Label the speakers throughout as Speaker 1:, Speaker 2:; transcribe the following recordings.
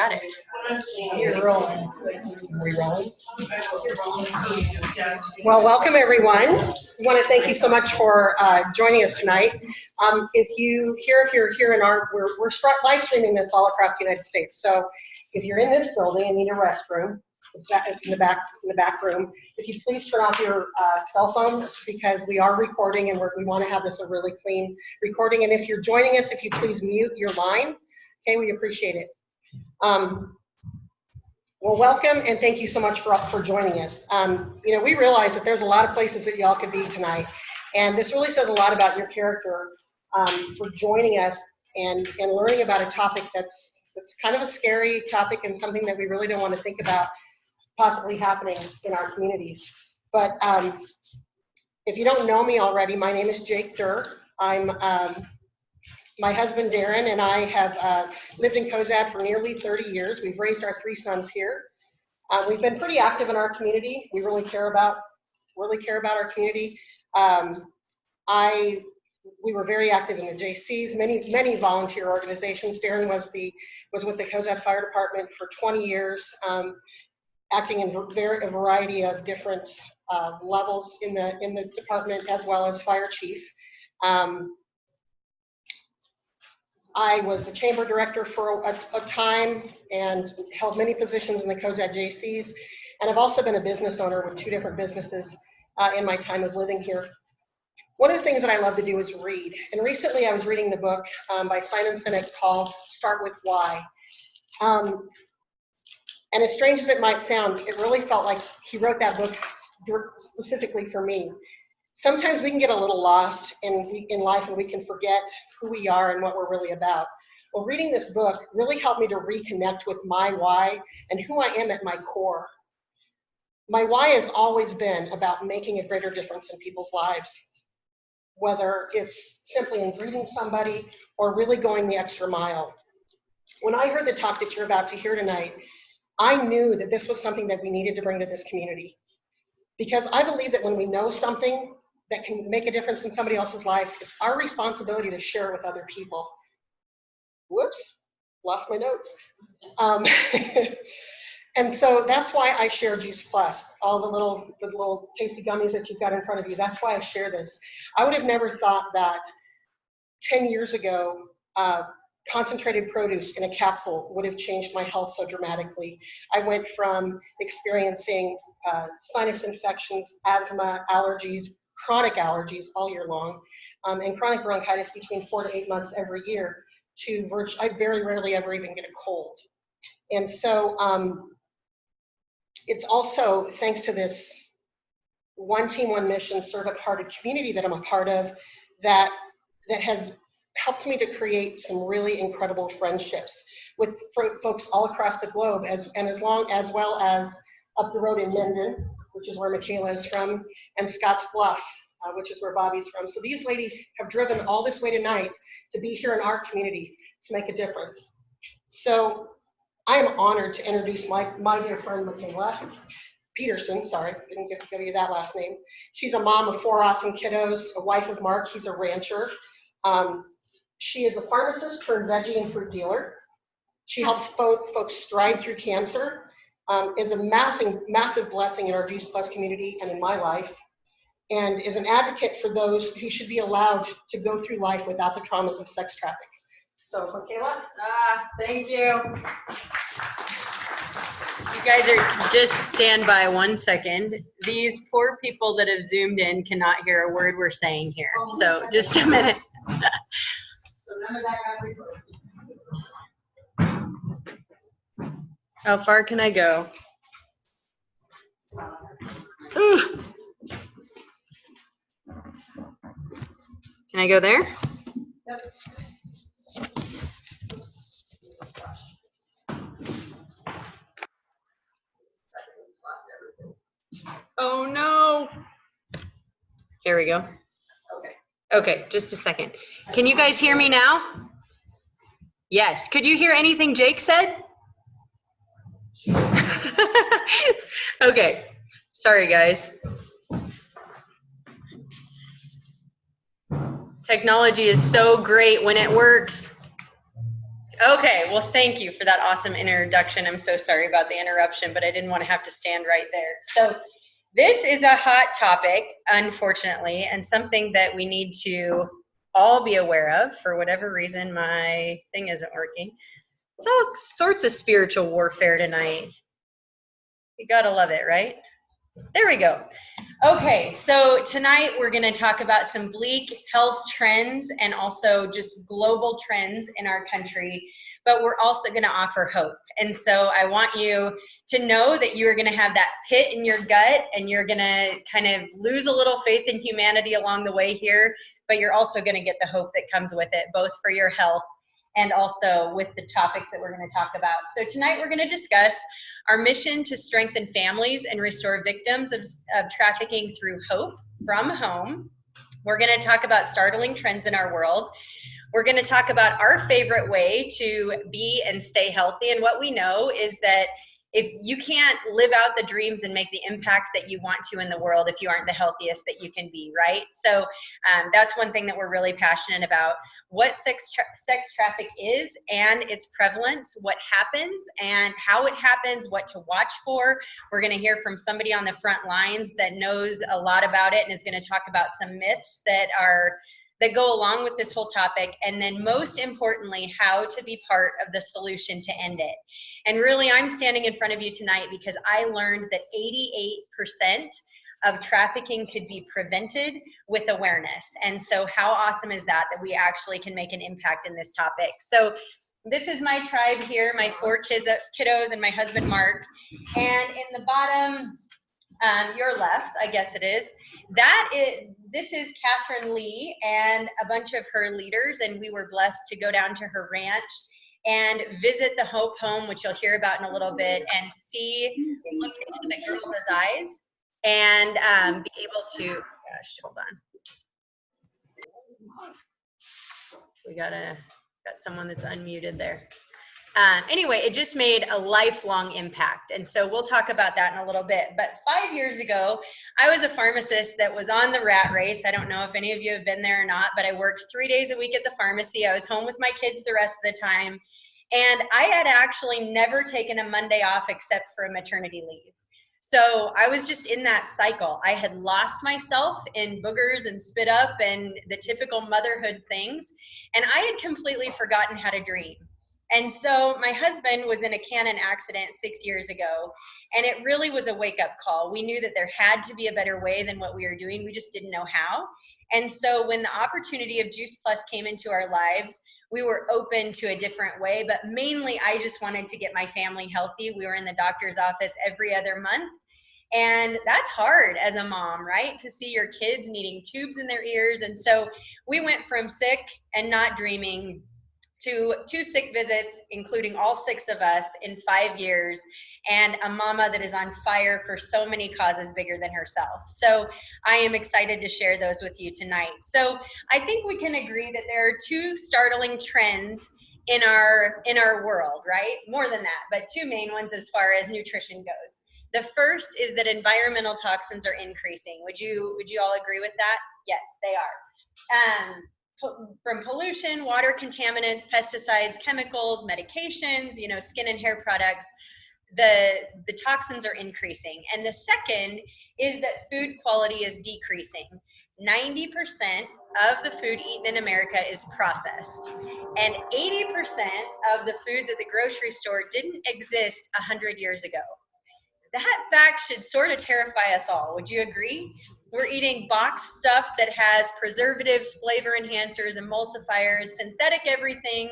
Speaker 1: got it.
Speaker 2: You're rolling. We rolling? Well, welcome everyone. I want to thank you so much for joining us tonight. If you're here in we're live streaming this all across the United States. So if you're in this building and need a restroom, it's in the back room. If you please turn off your cell phones, because we are recording and we want to have this a really clean recording. And if you're joining us, if you please mute your line, okay, we appreciate it. Well, welcome and thank you so much for joining us. You know, we realize that there's a lot of places that y'all could be tonight, and this really says a lot about your character for joining us and learning about a topic that's kind of a scary topic and something that we really don't want to think about possibly happening in our communities. But if you don't know me already, my name is Jake Durr. My husband Darren and I have lived in Cozad for nearly 30 years. We've raised our 3 sons here. We've been pretty active in our community. We really care about our community. We were very active in the JCs, many volunteer organizations. Darren was with the Cozad Fire Department for 20 years, acting in a variety of different levels in the department, as well as fire chief. I was the chamber director for a time and held many positions in the Cozad JCs, and I've also been a business owner with 2 different businesses in my time of living here. One of the things that I love to do is read, and recently I was reading the book by Simon Sinek called Start With Why. And as strange as it might sound, it really felt like he wrote that book specifically for me. Sometimes we can get a little lost in life and we can forget who we are and what we're really about. Well, reading this book really helped me to reconnect with my why and who I am at my core. My why has always been about making a greater difference in people's lives, whether it's simply in greeting somebody or really going the extra mile. When I heard the talk that you're about to hear tonight, I knew that this was something that we needed to bring to this community. Because I believe that when we know something that can make a difference in somebody else's life, it's our responsibility to share it with other people. Whoops, lost my notes. And so that's why I share Juice Plus, all the little tasty gummies that you've got in front of you. That's why I share this. I would have never thought that 10 years ago, concentrated produce in a capsule would have changed my health so dramatically. I went from experiencing sinus infections, asthma, allergies, chronic allergies all year long, and chronic bronchitis between 4 to 8 months every year, to I very rarely ever even get a cold. And so it's also thanks to this one team, one mission, servant-hearted community that I'm a part of that has helped me to create some really incredible friendships with folks all across the globe, as well as up the road in Mendon, which is where Michala is from, and Scotts Bluff, which is where Bobbi's from. So these ladies have driven all this way tonight to be here in our community to make a difference. So I am honored to introduce my dear friend Michala Petersen. Sorry, didn't get to give you that last name. She's a mom of 4 awesome kiddos, a wife of Mark. He's a rancher. She is a pharmacist turned veggie and fruit dealer. She helps folks strive through cancer, is a massive blessing in our Juice Plus community and in my life, and is an advocate for those who should be allowed to go through life without the traumas of sex trafficking. So, Michala?
Speaker 1: Thank you. You guys just stand by 1 second. These poor people that have zoomed in cannot hear a word we're saying here. So just a minute.
Speaker 2: So none of that got.
Speaker 1: How far can I go? Ooh. Can I go there?
Speaker 2: Yep.
Speaker 1: Oh no. Here we go.
Speaker 2: Okay.
Speaker 1: Okay, just a second. Can you guys hear me now? Yes. Could you hear anything Jake said? Okay. Sorry, guys. Technology is so great when it works. Okay, well, thank you for that awesome introduction. I'm so sorry about the interruption, but I didn't want to have to stand right there. So this is a hot topic, unfortunately, and something that we need to all be aware of. For whatever reason, my thing isn't working. It's all sorts of spiritual warfare tonight. You gotta love it, right? There we go. Okay, so tonight we're going to talk about some bleak health trends and also just global trends in our country, but we're also going to offer hope. And so I want you to know that you are going to have that pit in your gut and you're going to kind of lose a little faith in humanity along the way here, but you're also going to get the hope that comes with it, both for your health and also with the topics that we're going to talk about. So tonight we're going to discuss our mission to strengthen families and restore victims of trafficking through hope from home. We're going to talk about startling trends in our world. We're going to talk about our favorite way to be and stay healthy. And what we know is that if you can't live out the dreams and make the impact that you want to in the world if you aren't the healthiest that you can be, right? So that's one thing that we're really passionate about. What sex traffic is and its prevalence, what happens and how it happens, what to watch for. We're going to hear from somebody on the front lines that knows a lot about it and is going to talk about some myths that go along with this whole topic, and then most importantly, how to be part of the solution to end it. And really, I'm standing in front of you tonight because I learned that 88% of trafficking could be prevented with awareness. And so how awesome is that we actually can make an impact in this topic. So this is my tribe here, my 4 kiddos and my husband, Mark. And in the bottom, your left, I guess it is, this is Catherine Lee and a bunch of her leaders, and we were blessed to go down to her ranch and visit the Hope Home, which you'll hear about in a little bit, and look into the girls' eyes and be able to, gosh, hold on. We got someone that's unmuted there. Anyway, it just made a lifelong impact. And so we'll talk about that in a little bit. But 5 years ago, I was a pharmacist that was on the rat race. I don't know if any of you have been there or not, but I worked 3 days a week at the pharmacy. I was home with my kids the rest of the time. And I had actually never taken a Monday off except for a maternity leave. So I was just in that cycle. I had lost myself in boogers and spit up and the typical motherhood things. And I had completely forgotten how to dream. And so my husband was in a Canon accident 6 years ago, and it really was a wake-up call. We knew that there had to be a better way than what we were doing. We just didn't know how. And so when the opportunity of Juice Plus came into our lives, we were open to a different way, but mainly I just wanted to get my family healthy. We were in the doctor's office every other month. And that's hard as a mom, right? To see your kids needing tubes in their ears. And so we went from sick and not dreaming to 2 sick visits, including all 6 of us in 5 years, and a mama that is on fire for so many causes bigger than herself. So I am excited to share those with you tonight. So I think we can agree that there are 2 startling trends in our world, right? More than that, but 2 main ones as far as nutrition goes. The first is that environmental toxins are increasing. Would you all agree with that? Yes, they are. From pollution, water contaminants, pesticides, chemicals, medications, skin and hair products, the toxins are increasing. And the second is that food quality is decreasing. 90% of the food eaten in America is processed, and 80% of the foods at the grocery store didn't exist 100 years ago. That fact should sort of terrify us all. Would you agree? We're eating boxed stuff that has preservatives, flavor enhancers, emulsifiers, synthetic everything.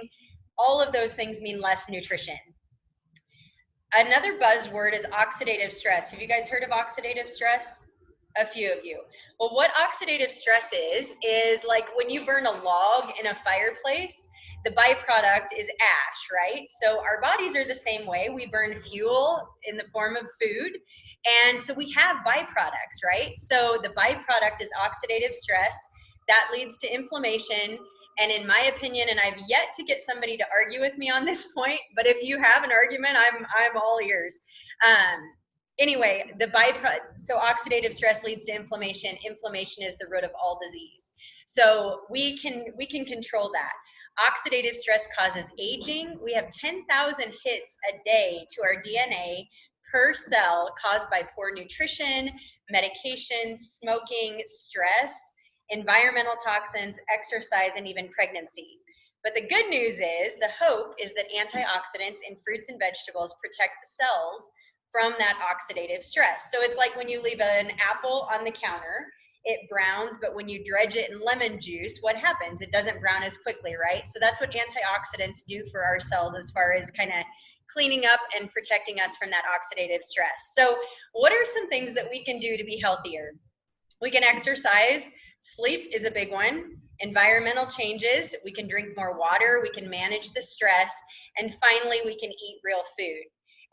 Speaker 1: All of those things mean less nutrition. Another buzzword is oxidative stress. Have you guys heard of oxidative stress? A few of you. Well, what oxidative stress is like when you burn a log in a fireplace, the byproduct is ash, right? So our bodies are the same way. We burn fuel in the form of food, and so we have byproducts, right? So the byproduct is oxidative stress. That leads to inflammation. And in my opinion, and I've yet to get somebody to argue with me on this point, but if you have an argument, I'm all ears. Anyway, so oxidative stress leads to inflammation. Inflammation is the root of all disease. So we can control that. Oxidative stress causes aging. We have 10,000 hits a day to our DNA per cell caused by poor nutrition, medications, smoking, stress, environmental toxins, exercise, and even pregnancy. But the good news is, the hope is that antioxidants in fruits and vegetables protect the cells from that oxidative stress. So it's like when you leave an apple on the counter, it browns, but when you dredge it in lemon juice, what happens? It doesn't brown as quickly, right? So that's what antioxidants do for our cells as far as kind of cleaning up and protecting us from that oxidative stress. So what are some things that we can do to be healthier? We can exercise. Sleep is a big one. Environmental changes. We can drink more water. We can manage the stress. And finally, we can eat real food.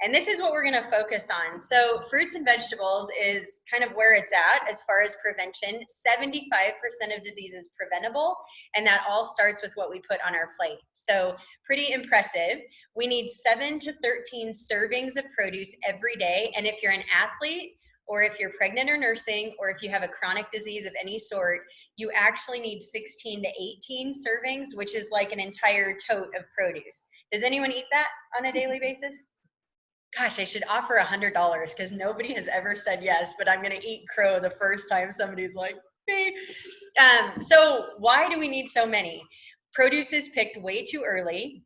Speaker 1: And this is what we're going to focus on. So fruits and vegetables is kind of where it's at as far as prevention. 75% of disease is preventable, and that all starts with what we put on our plate. So pretty impressive. We need 7 to 13 servings of produce every day. And if you're an athlete, or if you're pregnant or nursing, or if you have a chronic disease of any sort, you actually need 16 to 18 servings, which is like an entire tote of produce. Does anyone eat that on a daily basis? Gosh, I should offer $100 because nobody has ever said yes, but I'm going to eat crow the first time somebody's like, me. So why do we need so many? Produce is picked way too early.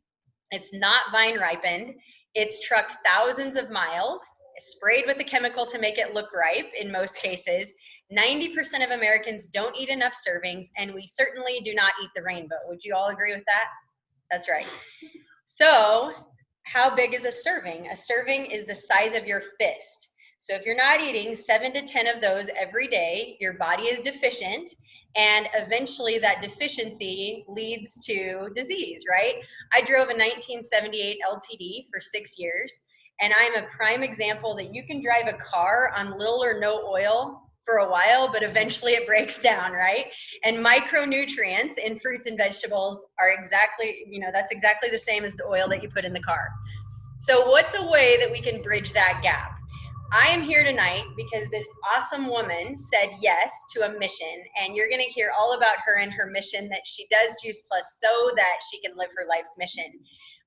Speaker 1: It's not vine ripened. It's trucked thousands of miles, sprayed with a chemical to make it look ripe in most cases. 90% of Americans don't eat enough servings, and we certainly do not eat the rainbow. Would you all agree with that? That's right. So how big is a serving? A serving is the size of your fist. So if you're not eating 7 to 10 of those every day, your body is deficient, and eventually that deficiency leads to disease, right? I drove a 1978 LTD for 6 years, and I'm a prime example that you can drive a car on little or no oil for a while, but eventually it breaks down, right? And micronutrients in fruits and vegetables are exactly, that's exactly the same as the oil that you put in the car. So what's a way that we can bridge that gap? I am here tonight because this awesome woman said yes to a mission, and you're going to hear all about her and her mission that she does Juice Plus so that she can live her life's mission.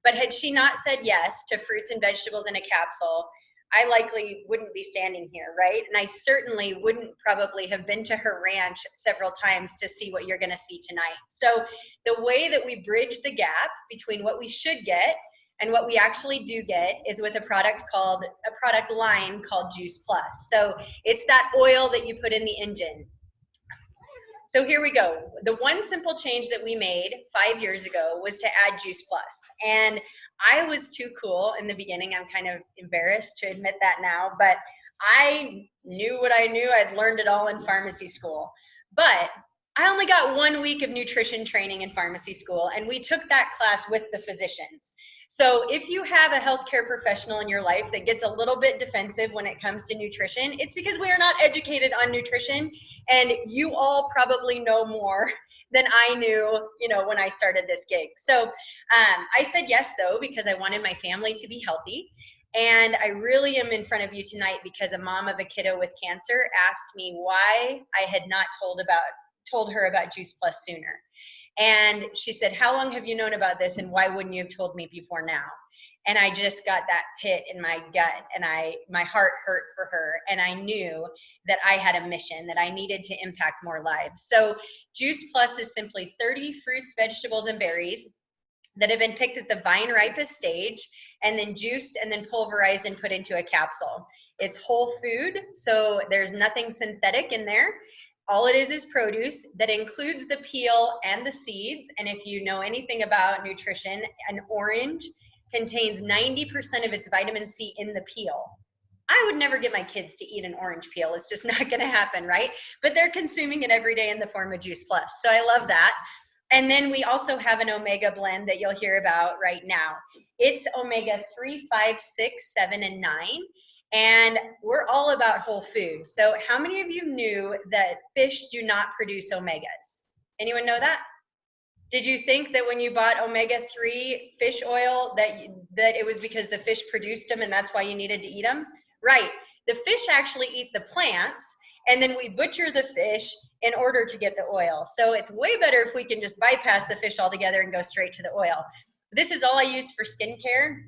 Speaker 1: But had she not said yes to fruits and vegetables in a capsule, I likely wouldn't be standing here, right? And I certainly wouldn't probably have been to her ranch several times to see what you're going to see tonight. So the way that we bridge the gap between what we should get and what we actually do get is with a product line called Juice Plus. So it's that oil that you put in the engine. So here we go. The one simple change that we made 5 years ago was to add Juice Plus. And I was too cool in the beginning. I'm kind of embarrassed to admit that now, but I knew what I knew. I'd learned it all in pharmacy school. But I only got 1 week of nutrition training in pharmacy school, and we took that class with the physicians. So if you have a healthcare professional in your life that gets a little bit defensive when it comes to nutrition, it's because we are not educated on nutrition, and you all probably know more than I knew, when I started this gig. So I said yes, though, because I wanted my family to be healthy. And I really am in front of you tonight because a mom of a kiddo with cancer asked me why I had not told her about Juice Plus sooner. And she said, how long have you known about this, and why wouldn't you have told me before now? And I just got that pit in my gut, and my heart hurt for her, and I knew that I had a mission, that I needed to impact more lives. So Juice Plus is simply 30 fruits, vegetables, and berries that have been picked at the vine ripest stage, and then juiced and then pulverized and put into a capsule. It's whole food, so there's nothing synthetic in there. All it is produce that includes the peel and the seeds. And if you know anything about nutrition, an orange contains 90% of its vitamin C in the peel. I would never get my kids to eat an orange peel. It's just not going to happen, right? But they're consuming it every day in the form of Juice Plus. So I love that. And then we also have an omega blend that you'll hear about right now. It's omega 3, 5, 6, 7, and 9. And we're all about whole food. So how many of you knew that fish do not produce omegas? Anyone know that? Did you think that when you bought omega-3 fish oil that it was because the fish produced them and that's why you needed to eat them? Right. The fish actually eat the plants, and then we butcher the fish in order to get the oil. So it's way better if we can just bypass the fish altogether and go straight to the oil. This is all I use for skincare.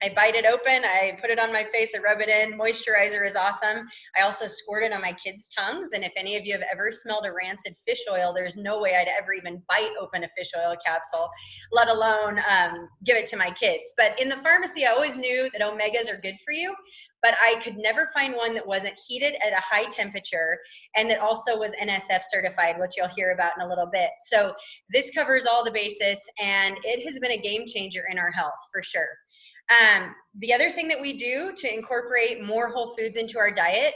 Speaker 1: I bite it open, I put it on my face, I rub it in. Moisturizer is awesome. I also squirt it on my kids' tongues, and if any of you have ever smelled a rancid fish oil, there's no way I'd ever even bite open a fish oil capsule, let alone give it to my kids. But in the pharmacy, I always knew that omegas are good for you, but I could never find one that wasn't heated at a high temperature and that also was NSF certified, which you'll hear about in a little bit. So this covers all the bases, and it has been a game changer in our health for sure. The other thing that we do to incorporate more whole foods into our diet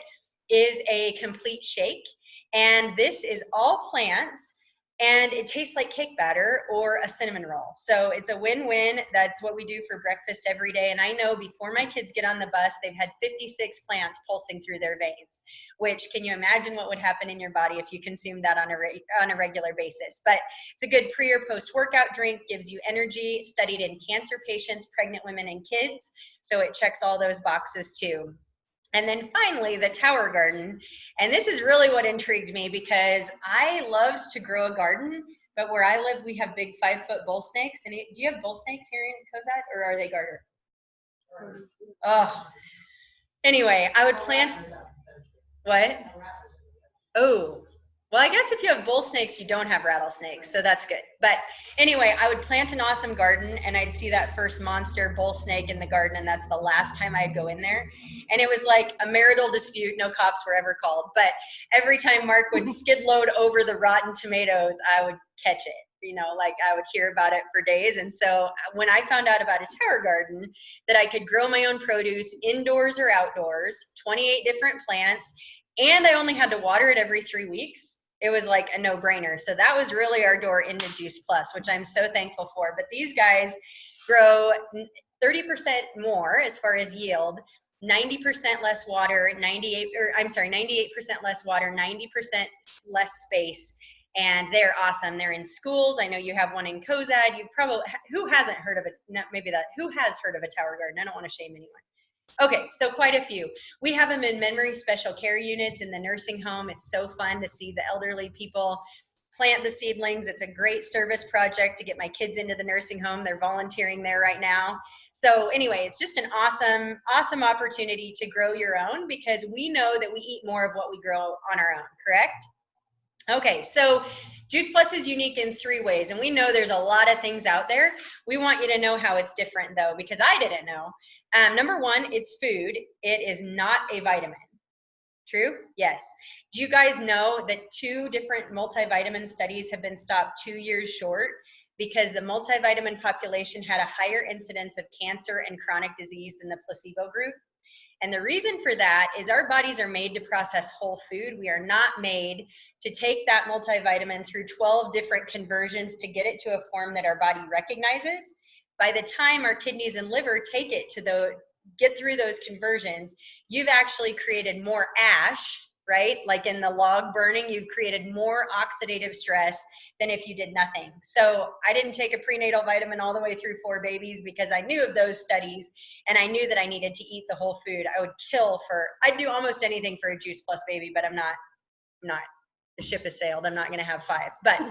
Speaker 1: is a complete shake. And this is all plants, and it tastes like cake batter or a cinnamon roll. So it's a win-win. That's what we do for breakfast every day. And I know before my kids get on the bus, they've had 56 plants pulsing through their veins, which, can you imagine what would happen in your body if you consume that on a regular basis? But it's a good pre or post workout drink, gives you energy, studied in cancer patients, pregnant women, and kids. So it checks all those boxes too. And then finally, the tower garden. And this is really what intrigued me, because I loved to grow a garden, but where I live, we have big 5-foot bull snakes. And do you have bull snakes here in Cozad, or are they garter? Oh, anyway, I would plant, what? Oh, well, I guess if you have bull snakes, you don't have rattlesnakes, so that's good. But anyway, I would plant an awesome garden, and I'd see that first monster bull snake in the garden, and that's the last time I'd go in there. And it was like a marital dispute, no cops were ever called. But every time Mark would skid load over the rotten tomatoes, I would catch it. You know, like I would hear about it for days. And so when I found out about a tower garden, that I could grow my own produce indoors or outdoors, 28 different plants, and I only had to water it every 3 weeks, it was like a no-brainer. So that was really our door into Juice Plus, which I'm so thankful for. But these guys grow 30% more as far as yield, 90% less water, 98% less water, 90% less space. And they're awesome. They're in schools. I know you have one in Cozad. You probably, who hasn't heard of it? Who has heard of a tower garden? I don't want to shame anyone. Okay, so quite a few. We have them in memory special care units in the nursing home. It's so fun to see the elderly people plant the seedlings. It's a great service project to get my kids into the nursing home. They're volunteering there right now. So anyway, it's just an awesome, awesome opportunity to grow your own, because we know that we eat more of what we grow on our own, correct? Okay, so Juice Plus is unique in 3 ways, and we know there's a lot of things out there. We want you to know how it's different, though, because I didn't know. Number 1, it's food. It is not a vitamin. True? Yes. Do you guys know that 2 different multivitamin studies have been stopped 2 years short because the multivitamin population had a higher incidence of cancer and chronic disease than the placebo group? And the reason for that is our bodies are made to process whole food. We are not made to take that multivitamin through 12 different conversions to get it to a form that our body recognizes. By the time our kidneys and liver take it to get through those conversions, you've actually created more ash, right? Like in the log burning, you've created more oxidative stress than if you did nothing. So I didn't take a prenatal vitamin all the way through 4 babies because I knew of those studies, and I knew that I needed to eat the whole food. I'd do almost anything for a Juice Plus baby, but I'm not, the ship has sailed. I'm not going to have 5. But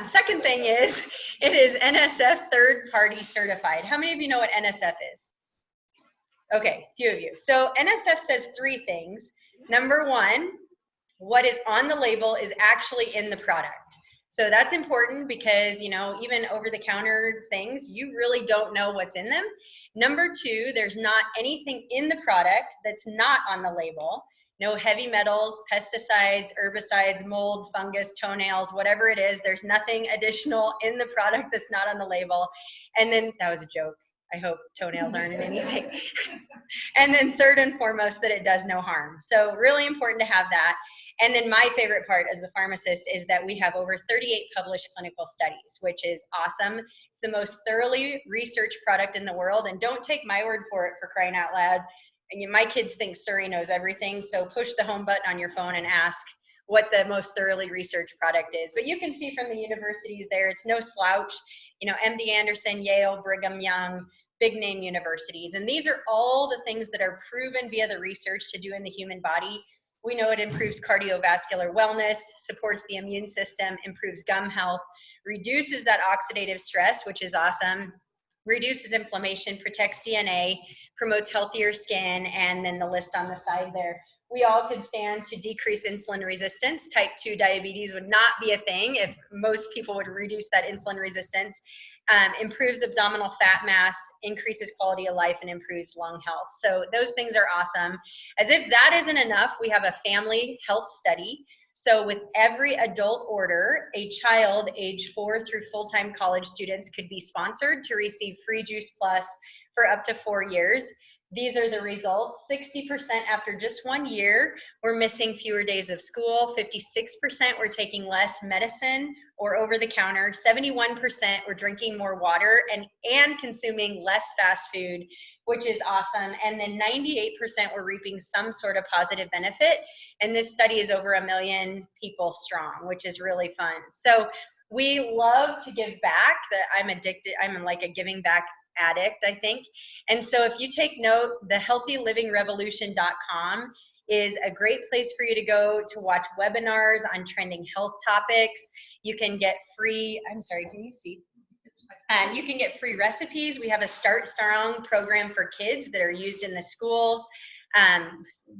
Speaker 1: second thing is, it is NSF third party certified. How many of you know what NSF is? Okay, few of you. So NSF says 3 things. Number 1, what is on the label is actually in the product. So that's important because, you know, even over-the-counter things, you really don't know what's in them. Number 2, there's not anything in the product that's not on the label. No heavy metals, pesticides, herbicides, mold, fungus, toenails, whatever it is. There's nothing additional in the product that's not on the label. And then, that was a joke. I hope toenails aren't in anything. And then third and foremost, that it does no harm. So really important to have that. And then my favorite part as the pharmacist is that we have over 38 published clinical studies, which is awesome. It's the most thoroughly researched product in the world. And don't take my word for it, for crying out loud. And my kids think Surrey knows everything. So push the home button on your phone and ask what the most thoroughly researched product is. But you can see from the universities there, it's no slouch. You know, MD Anderson, Yale, Brigham Young, big name universities. And these are all the things that are proven via the research to do in the human body. We know it improves cardiovascular wellness, supports the immune system, improves gum health, reduces that oxidative stress, which is awesome, reduces inflammation, protects DNA, promotes healthier skin, and then the list on the side there. We all could stand to decrease insulin resistance. Type 2 diabetes would not be a thing if most people would reduce that insulin resistance. Improves abdominal fat mass, increases quality of life, and improves lung health. So those things are awesome. As if that isn't enough, we have a family health study. So with every adult order, a child age 4 through full-time college students could be sponsored to receive free Juice Plus for up to 4 years. These are the results. 60% after just 1 year were missing fewer days of school. 56% were taking less medicine or over the counter. 71% were drinking more water and consuming less fast food, which is awesome. And then 98% were reaping some sort of positive benefit. And this study is over 1 million people strong, which is really fun. So we love to give back. That I'm addicted. I'm like a giving back addict, I think. And so if you take note, the healthylivingrevolution.com is a great place for you to go to watch webinars on trending health topics. You can get free, I'm sorry, can you see? You can get free recipes. We have a Start Strong program for kids that are used in the schools.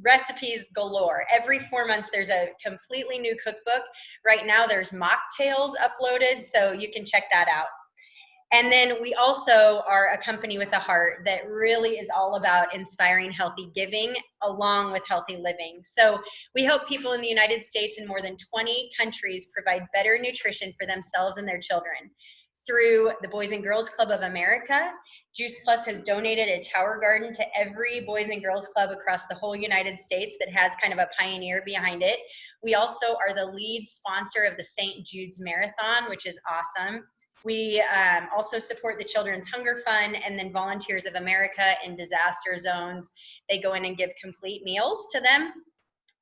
Speaker 1: Recipes galore. Every 4 months there's a completely new cookbook. Right now there's mocktails uploaded, so you can check that out. And then we also are a company with a heart that really is all about inspiring healthy giving along with healthy living. So we help people in the United States and more than 20 countries provide better nutrition for themselves and their children. Through the Boys and Girls Club of America, Juice Plus has donated a tower garden to every Boys and Girls Club across the whole United States that has kind of a pioneer behind it. We also are the lead sponsor of the St. Jude's Marathon, which is awesome. We also support the Children's Hunger Fund and then Volunteers of America in disaster zones. They go in and give complete meals to them.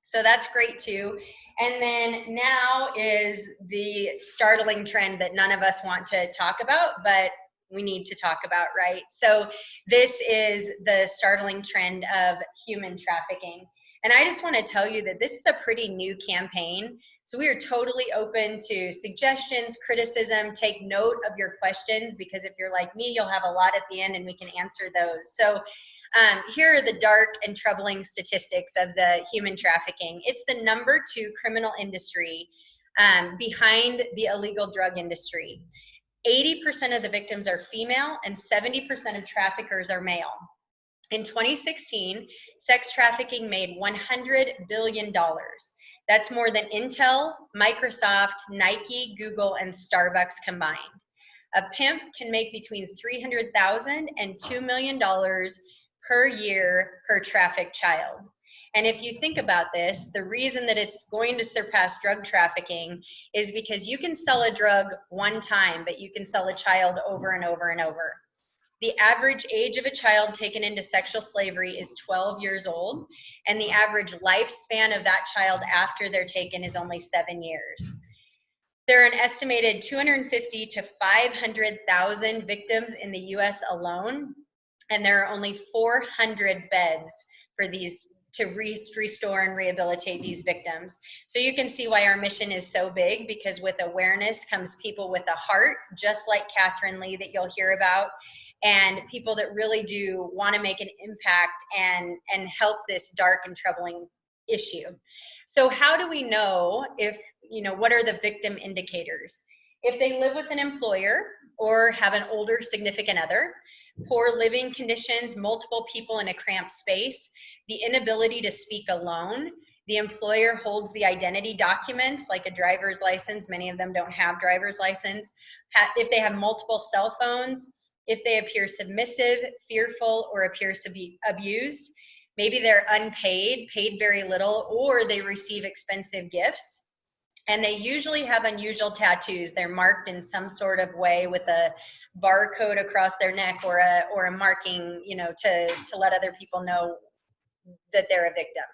Speaker 1: So that's great too. And then now is the startling trend that none of us want to talk about, but we need to talk about, right? So this is the startling trend of human trafficking. And I just want to tell you that this is a pretty new campaign. So we are totally open to suggestions, criticism, take note of your questions, because if you're like me, you'll have a lot at the end and we can answer those. So here are the dark and troubling statistics of the human trafficking. It's the #2 criminal industry behind the illegal drug industry. 80% of the victims are female and 70% of traffickers are male. In 2016, sex trafficking made $100 billion. That's more than Intel, Microsoft, Nike, Google, and Starbucks combined. A pimp can make between $300,000 and $2 million per year per trafficked child. And if you think about this, the reason that it's going to surpass drug trafficking is because you can sell a drug one time, but you can sell a child over and over and over. The average age of a child taken into sexual slavery is 12 years old, and the average lifespan of that child after they're taken is only 7 years. There are an estimated 250 to 500,000 victims in the US alone, and there are only 400 beds for these to restore and rehabilitate these victims. So you can see why our mission is so big, because with awareness comes people with a heart, just like Catherine Lee that you'll hear about, and people that really do want to make an impact and help this dark and troubling issue. So how do we know if, what are the victim indicators? If they live with an employer or have an older significant other, poor living conditions, multiple people in a cramped space, the inability to speak alone, the employer holds the identity documents like a driver's license, many of them don't have driver's license, if they have multiple cell phones, if they appear submissive, fearful, or appears to be abused, maybe they're unpaid, paid very little, or they receive expensive gifts. And they usually have unusual tattoos. They're marked in some sort of way with a barcode across their neck or a marking, to let other people know that they're a victim.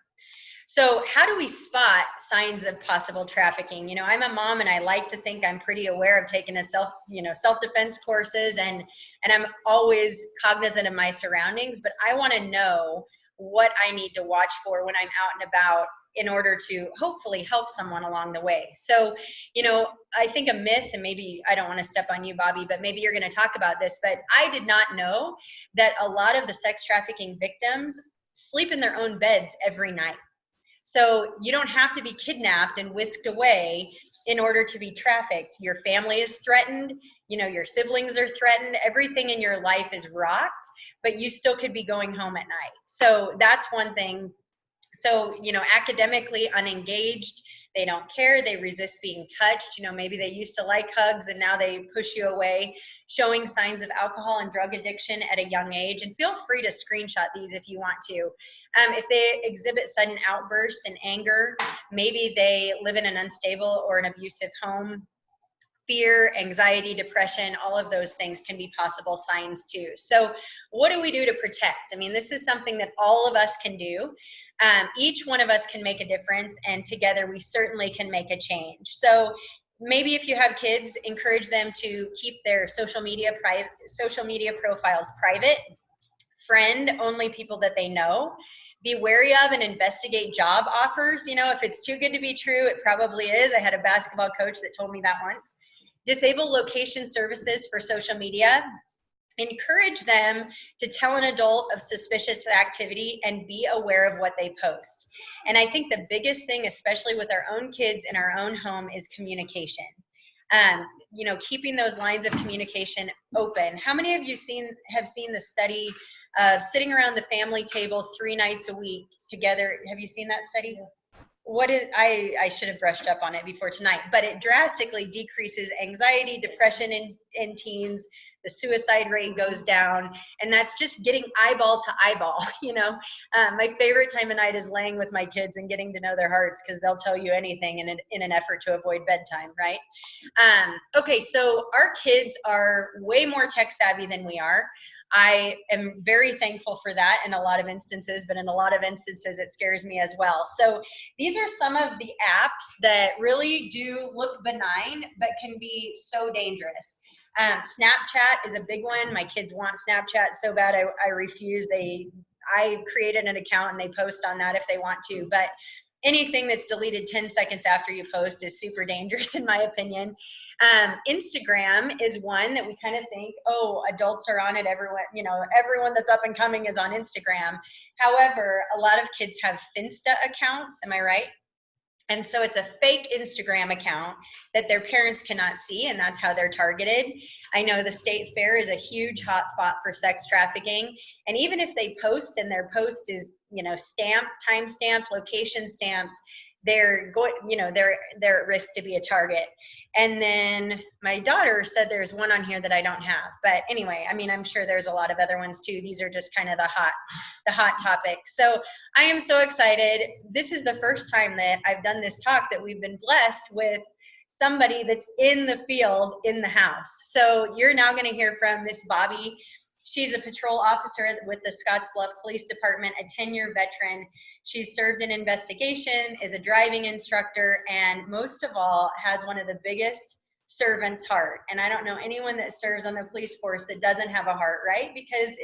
Speaker 1: So how do we spot signs of possible trafficking? I'm a mom and I like to think I'm pretty aware of taking a self-defense courses and I'm always cognizant of my surroundings, but I want to know what I need to watch for when I'm out and about in order to hopefully help someone along the way. So, you know, I think a myth, and maybe I don't want to step on you, Bobbi, but maybe you're going to talk about this, but I did not know that a lot of the sex trafficking victims sleep in their own beds every night. So you don't have to be kidnapped and whisked away in order to be trafficked. Your family is threatened, you know, your siblings are threatened, everything in your life is rocked, but you still could be going home at night. So that's one thing. So, you know, academically unengaged, they don't care, they resist being touched. You know, maybe they used to like hugs and now they push you away, showing signs of alcohol and drug addiction at a young age. And feel free to screenshot these if you want to. If they exhibit sudden outbursts and anger, maybe they live in an unstable or an abusive home. Fear, anxiety, depression, all of those things can be possible signs too. So what do we do to protect? I mean, this is something that all of us can do. Each one of us can make a difference, and together we certainly can make a change. So maybe if you have kids, encourage them to keep their social media profiles private, friend only people that they know. Be wary of and investigate job offers. You know, if it's too good to be true, it probably is. I had a basketball coach that told me that once. Disable location services for social media. Encourage them to tell an adult of suspicious activity and be aware of what they post. And I think the biggest thing, especially with our own kids in our own home, is communication. You know, keeping those lines of communication open. How many of you have seen the study of sitting around the family table 3 nights a week together? Have you seen that study? Yes. I should have brushed up on it before tonight, but it drastically decreases anxiety, depression in teens. The suicide rate goes down, and that's just getting eyeball to eyeball. You know, my favorite time of night is laying with my kids and getting to know their hearts, because they'll tell you anything in an effort to avoid bedtime, right? Okay, so our kids are way more tech savvy than we are. I am very thankful for that in a lot of instances, but in a lot of instances it scares me as well. So these are some of the apps that really do look benign, but can be so dangerous. Snapchat is a big one. My kids want Snapchat so bad, I refuse. I created an account and they post on that if they want to, but anything that's deleted 10 seconds after you post is super dangerous in my opinion. Instagram is one that we kind of think, oh, adults are on it, everyone that's up and coming is on Instagram. However, a lot of kids have Finsta accounts, am I right? And so it's a fake Instagram account that their parents cannot see, and that's how they're targeted. I know the state fair is a huge hotspot for sex trafficking. And even if they post and their post is, stamped, time stamped, location stamps, they're at risk to be a target. And then my daughter said there's one on here that I don't have. But anyway, I mean, I'm sure there's a lot of other ones too. These are just kind of the hot topics. So I am so excited. This is the first time that I've done this talk that we've been blessed with somebody that's in the field in the house. So you're now going to hear from Miss Bobbi. She's a patrol officer with the Scottsbluff Police Department, a 10-year veteran. She's served in investigation, is a driving instructor, and most of all, has one of the biggest servant's heart. And I don't know anyone that serves on the police force that doesn't have a heart, right? Because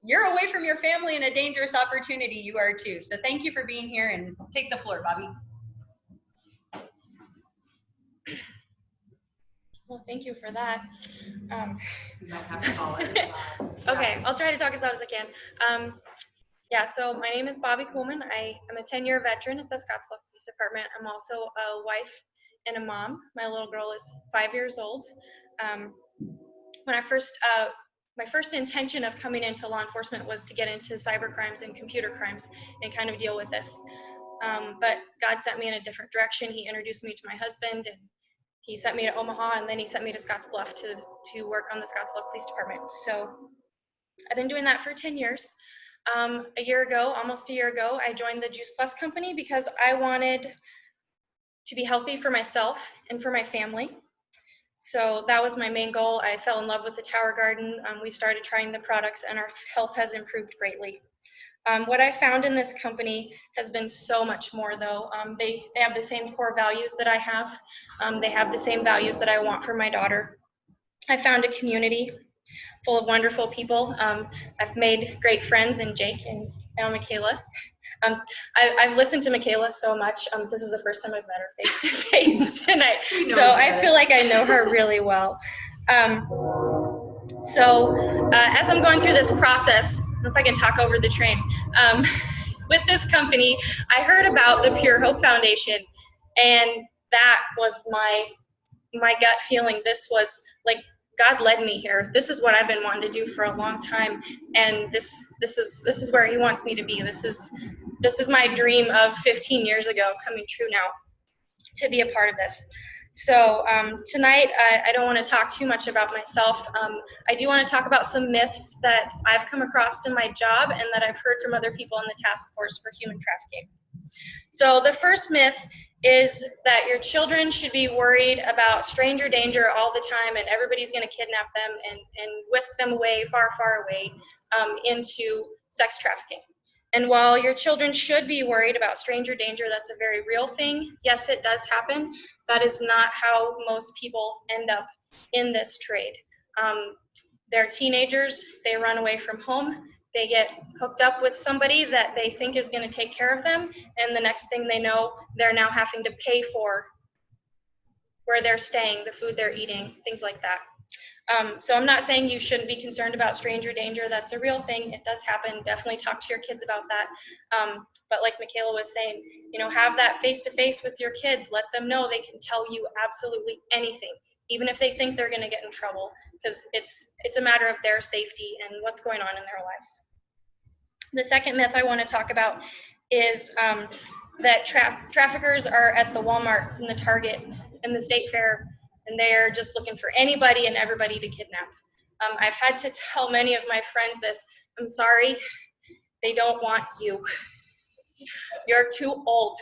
Speaker 1: you're away from your family and a dangerous opportunity. You are too. So thank you for being here, and take the floor, Bobbi.
Speaker 3: Well, thank you for that. Okay, I'll try to talk as loud as I can. So my name is Bobbi Kuhlman. I am a 10-year veteran at the Scottsbluff Police Department. I'm also a wife and a mom. My little girl is 5 years old. My first intention of coming into law enforcement was to get into cyber crimes and computer crimes and kind of deal with this. But God sent me in a different direction. He introduced me to my husband, and he sent me to Omaha, and then he sent me to Scottsbluff to work on the Scottsbluff Police Department. So I've been doing that for 10 years. Almost a year ago, I joined the Juice Plus company because I wanted to be healthy for myself and for my family. So that was my main goal. I fell in love with the Tower Garden. We started trying the products, and our health has improved greatly. What I found in this company has been so much more, though. They have the same core values that I have. They have the same values that I want for my daughter. I found a community full of wonderful people. I've made great friends in Jake and now Michala. I've listened to Michala so much. This is the first time I've met her face to face tonight,
Speaker 1: We know
Speaker 3: so
Speaker 1: each
Speaker 3: I
Speaker 1: other.
Speaker 3: feel like I know her really well. As I'm going through this process, I don't know if I can talk over the train. With this company, I heard about the Pure Hope Foundation, and that was my gut feeling. This was like God led me here. This is what I've been wanting to do for a long time, and this is where He wants me to be. This is my dream of 15 years ago coming true now, to be a part of this. So tonight, I don't want to talk too much about myself. I do want to talk about some myths that I've come across in my job and that I've heard from other people in the task force for human trafficking. So the first myth is that your children should be worried about stranger danger all the time, and everybody's going to kidnap them and whisk them away, far, far away, into sex trafficking. And while your children should be worried about stranger danger, that's a very real thing. Yes, it does happen. That is not how most people end up in this trade. They're teenagers, they run away from home, they get hooked up with somebody that they think is going to take care of them, and the next thing they know, they're now having to pay for where they're staying, the food they're eating, things like that. So I'm not saying you shouldn't be concerned about stranger danger. That's a real thing. It does happen. Definitely talk to your kids about that. But like Michala was saying, have that face-to-face with your kids. Let them know they can tell you absolutely anything, even if they think they're going to get in trouble, because it's a matter of their safety and what's going on in their lives. The second myth I want to talk about is that traffickers are at the Walmart and the Target and the State Fair, and they're just looking for anybody and everybody to kidnap. I've had to tell many of my friends this. I'm sorry, they don't want you. You're too old.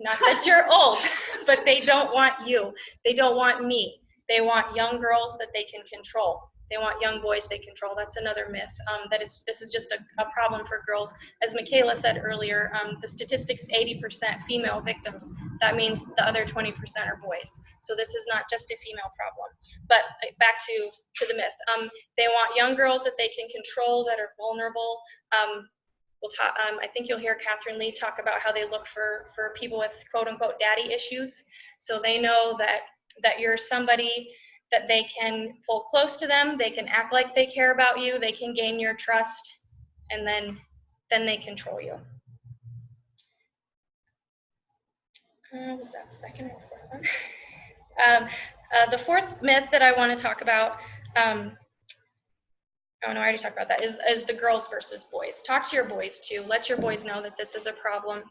Speaker 3: Not that you're old, but they don't want you. They don't want me. They want young girls that they can control. They want young boys they control. That's another myth. This is just a problem for girls. As Michala said earlier, the statistics 80% female victims. That means the other 20% are boys. So this is not just a female problem. But back to the myth. They want young girls that they can control, that are vulnerable. We'll talk, I think you'll hear Catherine Lee talk about how they look for people with quote unquote daddy issues. So they know that you're somebody that they can pull close to them, they can act like they care about you, they can gain your trust, and then they control you. Was that the second or fourth one? The fourth myth that I want to talk about, oh no, I already talked about that, is the girls versus boys. Talk to your boys too. Let your boys know that this is a problem.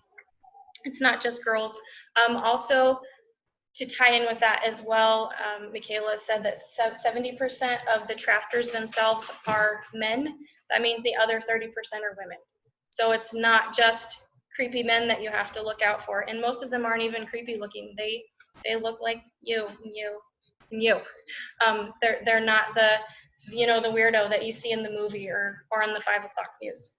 Speaker 3: It's not just girls. Also, to tie in with that as well, Michala said that 70% of the traffickers themselves are men. That means the other 30% are women. So it's not just creepy men that you have to look out for, and most of them aren't even creepy looking. They look like you. They're not the the weirdo that you see in the movie or on the 5 o'clock news.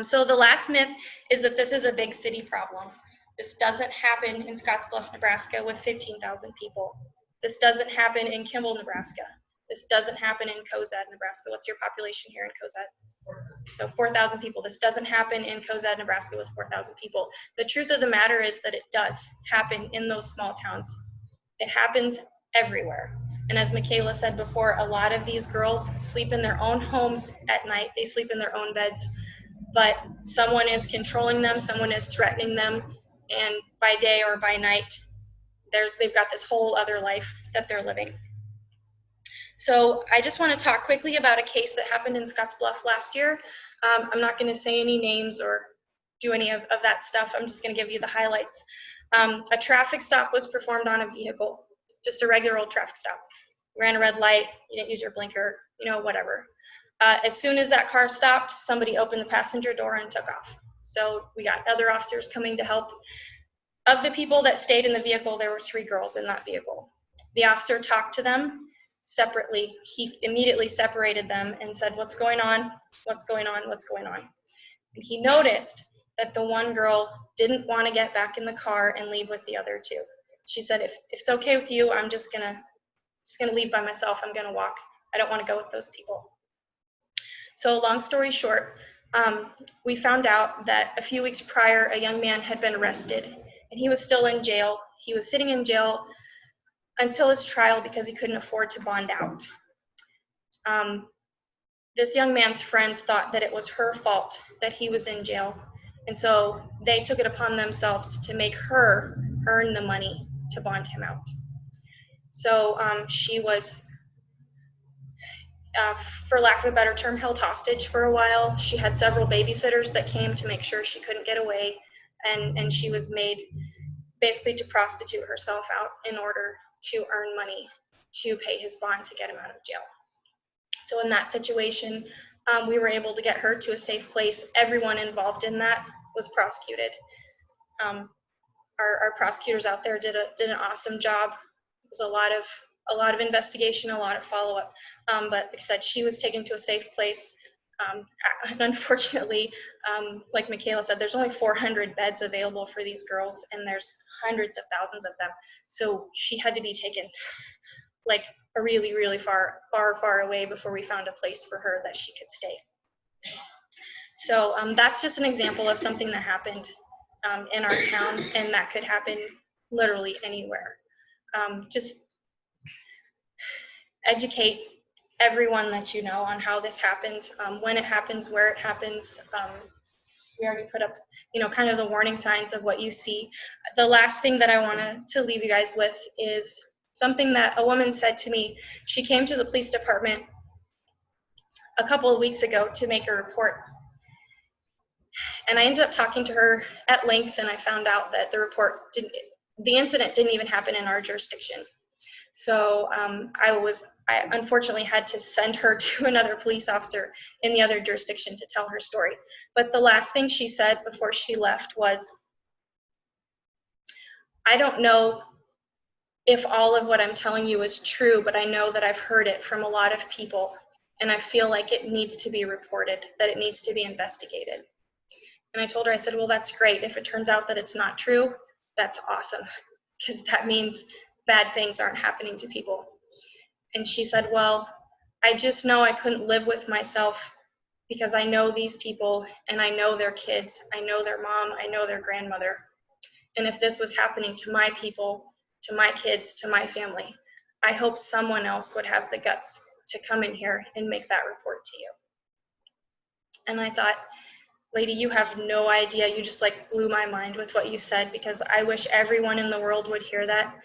Speaker 3: So the last myth is that this is a big city problem. This doesn't happen in Scottsbluff, Nebraska with 15,000 people. This doesn't happen in Kimball, Nebraska. This doesn't happen in Cozad, Nebraska. What's your population here in Cozad? So 4,000 people. This doesn't happen in Cozad, Nebraska with 4,000 people. The truth of the matter is that it does happen in those small towns. It happens everywhere. And as Michala said before, a lot of these girls sleep in their own homes at night. They sleep in their own beds, but someone is controlling them, someone is threatening them, and by day or by night, they've got this whole other life that they're living. So I just want to talk quickly about a case that happened in Scottsbluff last year. I'm not going to say any names or do any of that stuff. I'm just going to give you the highlights. A traffic stop was performed on a vehicle, just a regular old traffic stop. You ran a red light, you didn't use your blinker, whatever. As soon as that car stopped, somebody opened the passenger door and took off. So we got other officers coming to help. Of the people that stayed in the vehicle, there were 3 girls in that vehicle. The officer talked to them separately. He immediately separated them and said, "What's going on? What's going on? What's going on?" And he noticed that the one girl didn't want to get back in the car and leave with the other 2. She said, if it's okay with you, I'm just gonna leave by myself. I'm gonna walk. I don't want to go with those people. So long story short, we found out that a few weeks prior, a young man had been arrested, and he was still in jail. He was sitting in jail until his trial because he couldn't afford to bond out. This young man's friends thought that it was her fault that he was in jail, and so they took it upon themselves to make her earn the money to bond him out. So she was, for lack of a better term, held hostage for a while. She had several babysitters that came to make sure she couldn't get away, and she was made basically to prostitute herself out in order to earn money to pay his bond to get him out of jail. So in that situation, we were able to get her to a safe place. Everyone involved in that was prosecuted. Our prosecutors out there did an awesome job. It was a lot of investigation, a lot of follow-up. But like I said, she was taken to a safe place. And unfortunately, like Michala said, there's only 400 beds available for these girls, and there's hundreds of thousands of them. So she had to be taken like a really, really far away before we found a place for her that she could stay. So that's just an example of something that happened in our town, and that could happen literally anywhere. Just educate everyone that you know on how this happens, when it happens, where it happens. We already put up, kind of the warning signs of what you see. The last thing that I want to leave you guys with is something that a woman said to me. She came to the police department a couple of weeks ago to make a report. And I ended up talking to her at length, and I found out that the incident didn't even happen in our jurisdiction. So I unfortunately had to send her to another police officer in the other jurisdiction to tell her story. But the last thing she said before she left was, I don't know if all of what I'm telling you is true, but I know that I've heard it from a lot of people, and I feel like it needs to be reported, that it needs to be investigated. And I told her, I said, well, that's great. If it turns out that it's not true, that's awesome, because that means bad things aren't happening to people. And she said, well, I just know I couldn't live with myself because I know these people, and I know their kids, I know their mom, I know their grandmother. And if this was happening to my people, to my kids, to my family, I hope someone else would have the guts to come in here and make that report to you. And I thought, lady, you have no idea. You just blew my mind with what you said, because I wish everyone in the world would hear that.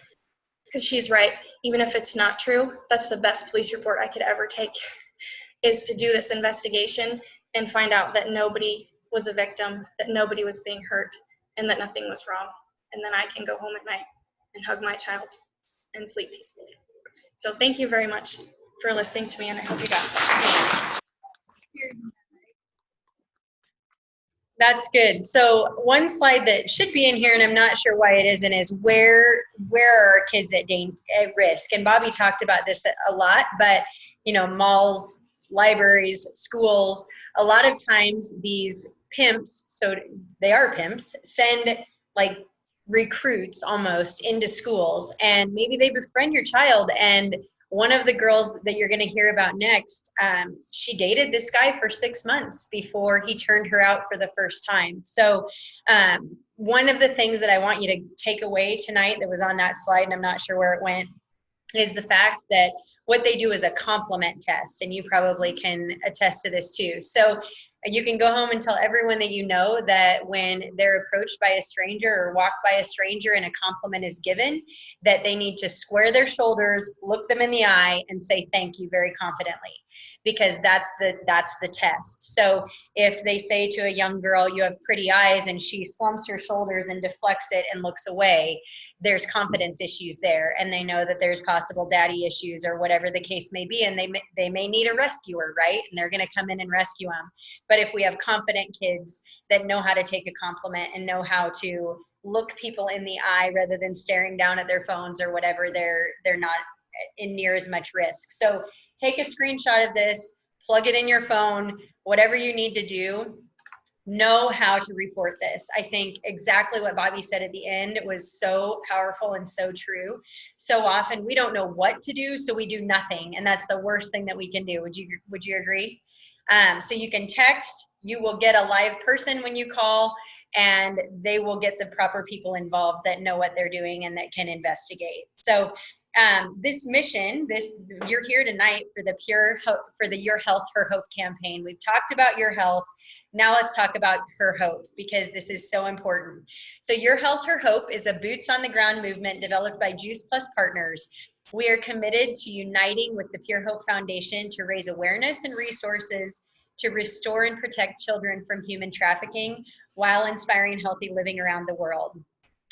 Speaker 3: Because she's right. Even if it's not true, that's the best police report I could ever take, is to do this investigation and find out that nobody was a victim, that nobody was being hurt, and that nothing was wrong. And then I can go home at night and hug my child and sleep peacefully. So thank you very much for listening to me, and I hope you got something.
Speaker 1: That's good. So one slide that should be in here, and I'm not sure why it isn't, is where are our kids at risk? And Bobbi talked about this a lot, but malls, libraries, schools, a lot of times these pimps, so they are pimps, send recruits almost into schools, and maybe they befriend your child. And one of the girls that you're going to hear about next, she dated this guy for 6 months before he turned her out for the first time. So one of the things that I want you to take away tonight that was on that slide, and I'm not sure where it went, is the fact that what they do is a compliment test, and you probably can attest to this too. So you can go home and tell everyone that you know that when they're approached by a stranger or walked by a stranger and a compliment is given, that they need to square their shoulders, look them in the eye, and say thank you very confidently, because that's the test. So if they say to a young girl, you have pretty eyes, and she slumps her shoulders and deflects it and looks away, there's confidence issues there, and they know that there's possible daddy issues or whatever the case may be, and they may need a rescuer, right? And they're going to come in and rescue them. But if we have confident kids that know how to take a compliment and know how to look people in the eye rather than staring down at their phones or whatever, they're not in near as much risk. So take a screenshot of this, plug it in your phone, whatever you need to do. Know how to report this. I think exactly what Bobbi said at the end was so powerful and so true. So often we don't know what to do, so we do nothing, and that's the worst thing that we can do. Would you agree? So you can text, you will get a live person when you call, and they will get the proper people involved that know what they're doing and that can investigate. So this mission, you're here tonight for the Your Health, Her Hope campaign. We've talked about your health. Now let's talk about Her Hope, because this is so important. So Your Health, Her Hope is a boots on the ground movement developed by Juice Plus Partners. We are committed to uniting with the Pure Hope Foundation to raise awareness and resources to restore and protect children from human trafficking while inspiring healthy living around the world.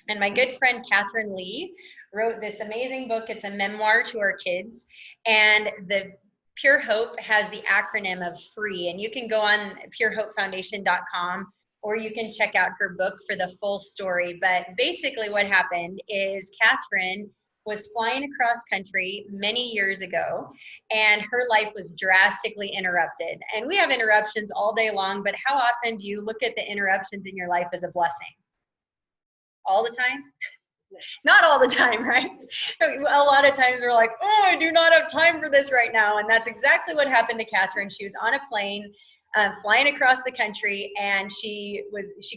Speaker 1: And my good friend Catherine Lee wrote this amazing book. It's a memoir to our kids, and the Pure Hope has the acronym of FREE, and you can go on purehopefoundation.com, or you can check out her book for the full story. But basically what happened is Catherine was flying across country many years ago, and her life was drastically interrupted. And we have interruptions all day long, but how often do you look at the interruptions in your life as a blessing? All the time? Not all the time, right? A lot of times we're like, oh, I do not have time for this right now. And that's exactly what happened to Catherine. She was on a plane flying across the country, and she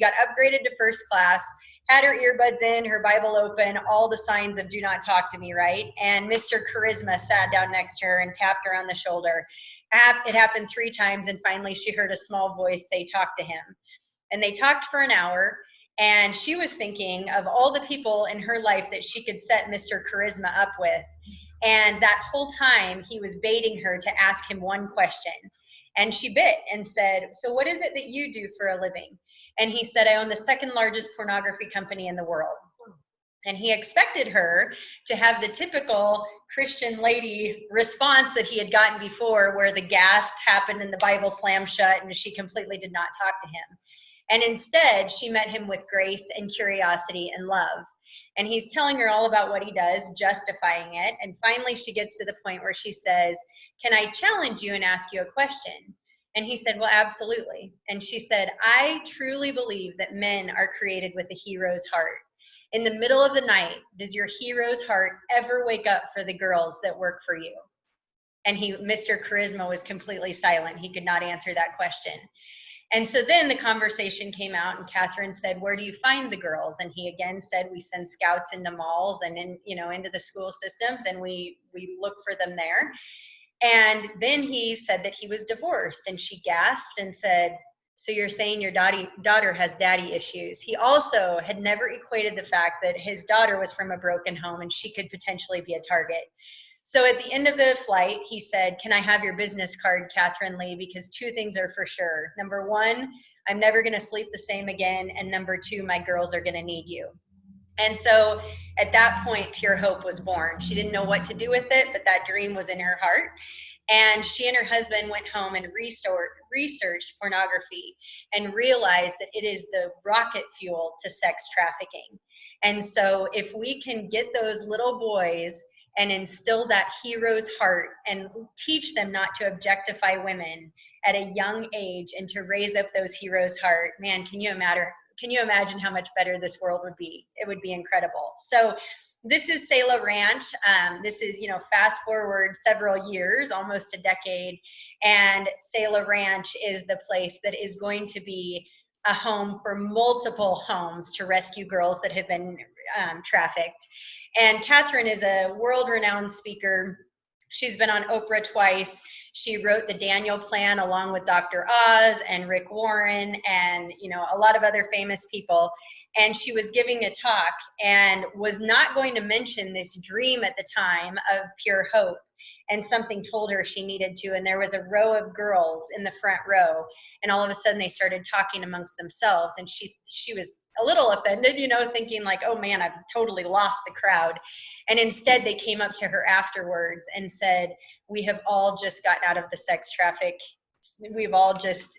Speaker 1: got upgraded to first class, had her earbuds in, her Bible open, all the signs of do not talk to me, right? And Mr. Charisma sat down next to her and tapped her on the shoulder. It happened 3 times, and finally she heard a small voice say, talk to him. And they talked for an hour. And she was thinking of all the people in her life that she could set Mr. Charisma up with. And that whole time he was baiting her to ask him one question. And she bit and said, so what is it that you do for a living? And he said, I own the 2nd largest pornography company in the world. And he expected her to have the typical Christian lady response that he had gotten before, where the gasp happened and the Bible slammed shut and she completely did not talk to him. And instead, she met him with grace and curiosity and love. And he's telling her all about what he does, justifying it. And finally, she gets to the point where she says, can I challenge you and ask you a question? And he said, well, absolutely. And she said, I truly believe that men are created with a hero's heart. In the middle of the night, does your hero's heart ever wake up for the girls that work for you? And Mr. Charisma was completely silent. He could not answer that question. And so then the conversation came out, and Catherine said, where do you find the girls? And he again said, we send scouts into malls and into the school systems, and we look for them there. And then he said that he was divorced, and she gasped and said, so you're saying your daughter has daddy issues. He also had never equated the fact that his daughter was from a broken home and she could potentially be a target. So at the end of the flight, he said, can I have your business card, Catherine Lee? Because 2 things are for sure. Number 1, I'm never going to sleep the same again. And number 2, my girls are going to need you. And so at that point, Pure Hope was born. She didn't know what to do with it, but that dream was in her heart. And she and her husband went home and researched pornography and realized that it is the rocket fuel to sex trafficking. And so if we can get those little boys and instill that hero's heart and teach them not to objectify women at a young age and to raise up those heroes' heart, man, can you imagine how much better this world would be? It would be incredible. So this is Selah Ranch. This is, fast forward several years, almost a decade, and Selah Ranch is the place that is going to be a home for multiple homes to rescue girls that have been trafficked. And Catherine is a world-renowned speaker. She's been on Oprah twice. She wrote the Daniel Plan along with Dr. Oz and Rick Warren and, a lot of other famous people. And she was giving a talk and was not going to mention this dream at the time of Pure Hope. And something told her she needed to. And there was a row of girls in the front row. And all of a sudden they started talking amongst themselves. And she was a little offended, thinking like, oh man, I've totally lost the crowd. And instead they came up to her afterwards and said, we have all just gotten out of the sex traffic. We've all just,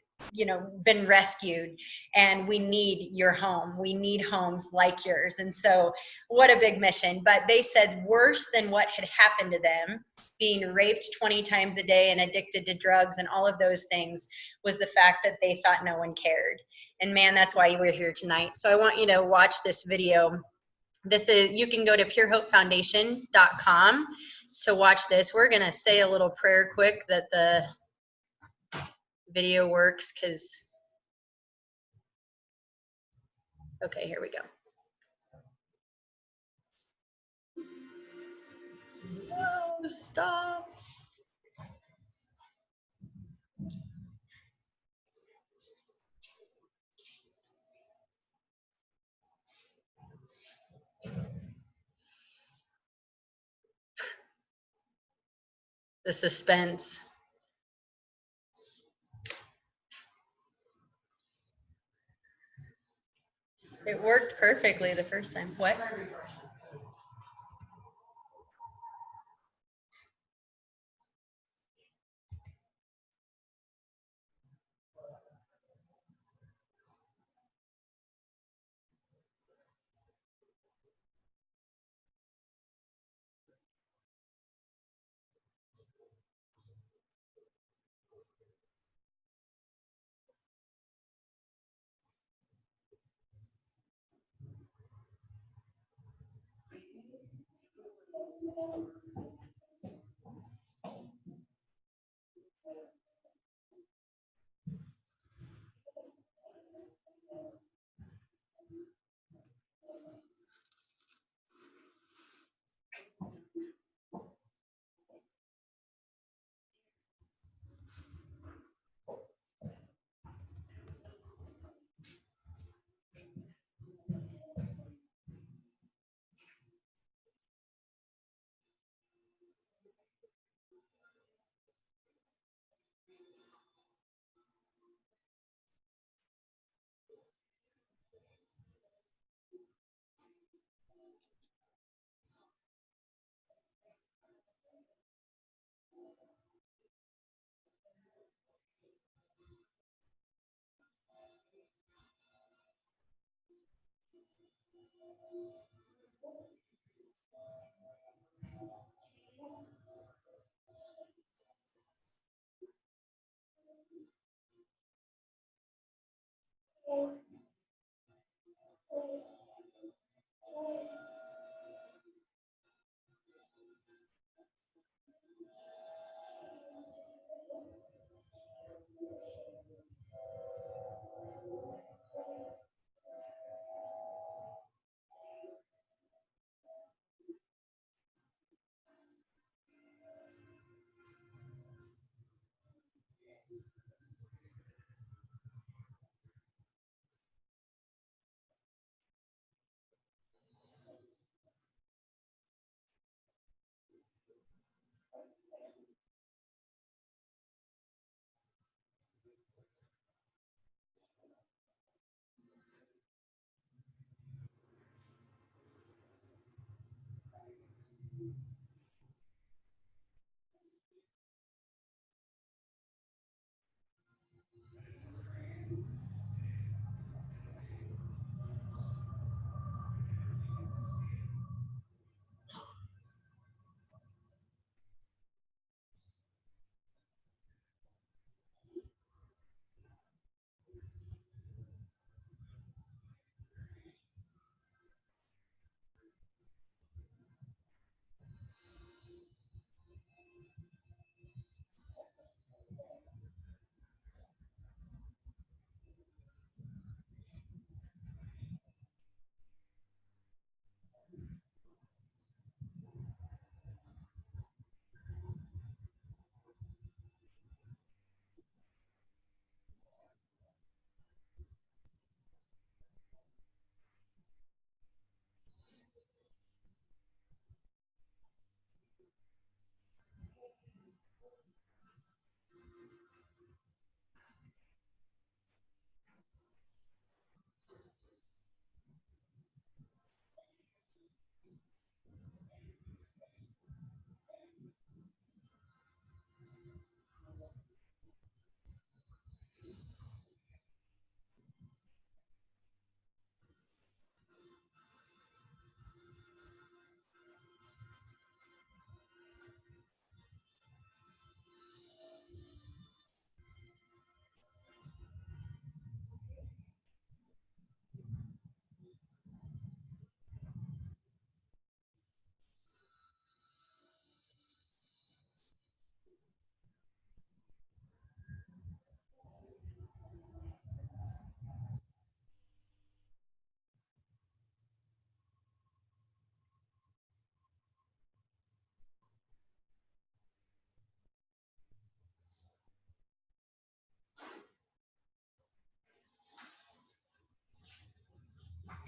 Speaker 1: been rescued, and we need your home. We need homes like yours. And so what a big mission. But they said worse than what had happened to them, being raped 20 times a day and addicted to drugs and all of those things, was the fact that they thought no one cared. And man, that's why you were here tonight. So I want you to watch this video. You can go to purehopefoundation.com to watch this. We're going to say a little prayer quick that the video works, because, okay, here we go. No, stop. The suspense. It worked perfectly the first time. What?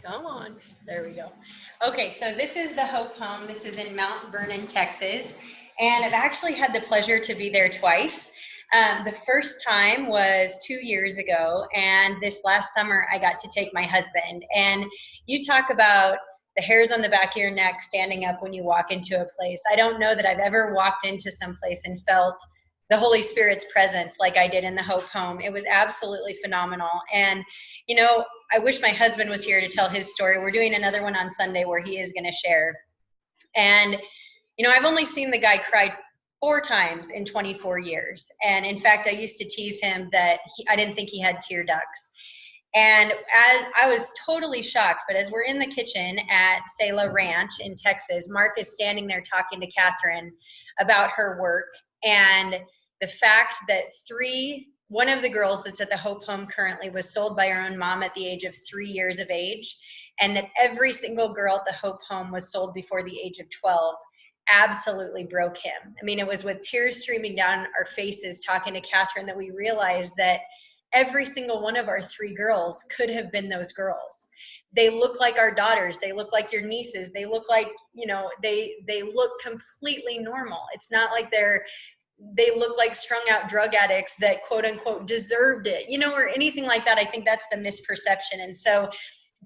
Speaker 1: Come on. There we go. Okay, so this is the Hope Home. This is in Mount Vernon, Texas. And I've actually had the pleasure to be there twice. The first time was 2 years ago, and this last summer I got to take my husband. And you talk about the hairs on the back of your neck standing up when you walk into a place. I don't know that I've ever walked into some place and felt the Holy Spirit's presence like I did in the Hope Home. It was absolutely phenomenal. And, you know, I wish my husband was here to tell his story. We're doing another one on Sunday where he is going to share. And, you know, I've only seen the guy cry 4 times in 24 years. And in fact, I used to tease him that I didn't think he had tear ducts. And as I was totally shocked, but as we're in the kitchen at Selah Ranch in Texas, Mark is standing there talking to Catherine about her work and the fact that one of the girls that's at the Hope Home currently was sold by her own mom at the age of 3 years of age, and that every single girl at the Hope Home was sold before the age of 12, absolutely broke him. I mean, it was with tears streaming down our faces talking to Catherine that we realized that every single one of our 3 girls could have been those girls. They look like our daughters. They look like your nieces. They look like, you know, they look completely normal. It's not like they look like strung out drug addicts that quote unquote deserved it, you know, or anything like that. I think that's the misperception. And so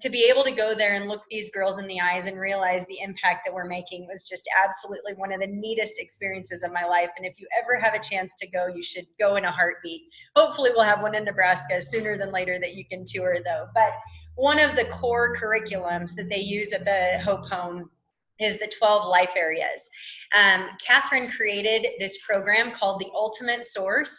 Speaker 1: to be able to go there and look these girls in the eyes and realize the impact that we're making was just absolutely one of the neatest experiences of my life. And if you ever have a chance to go, you should go in a heartbeat. Hopefully we'll have one in Nebraska sooner than later that you can tour though. But one of the core curriculums that they use at the Hope Home is the 12 life areas. Catherine created this program called The Ultimate Source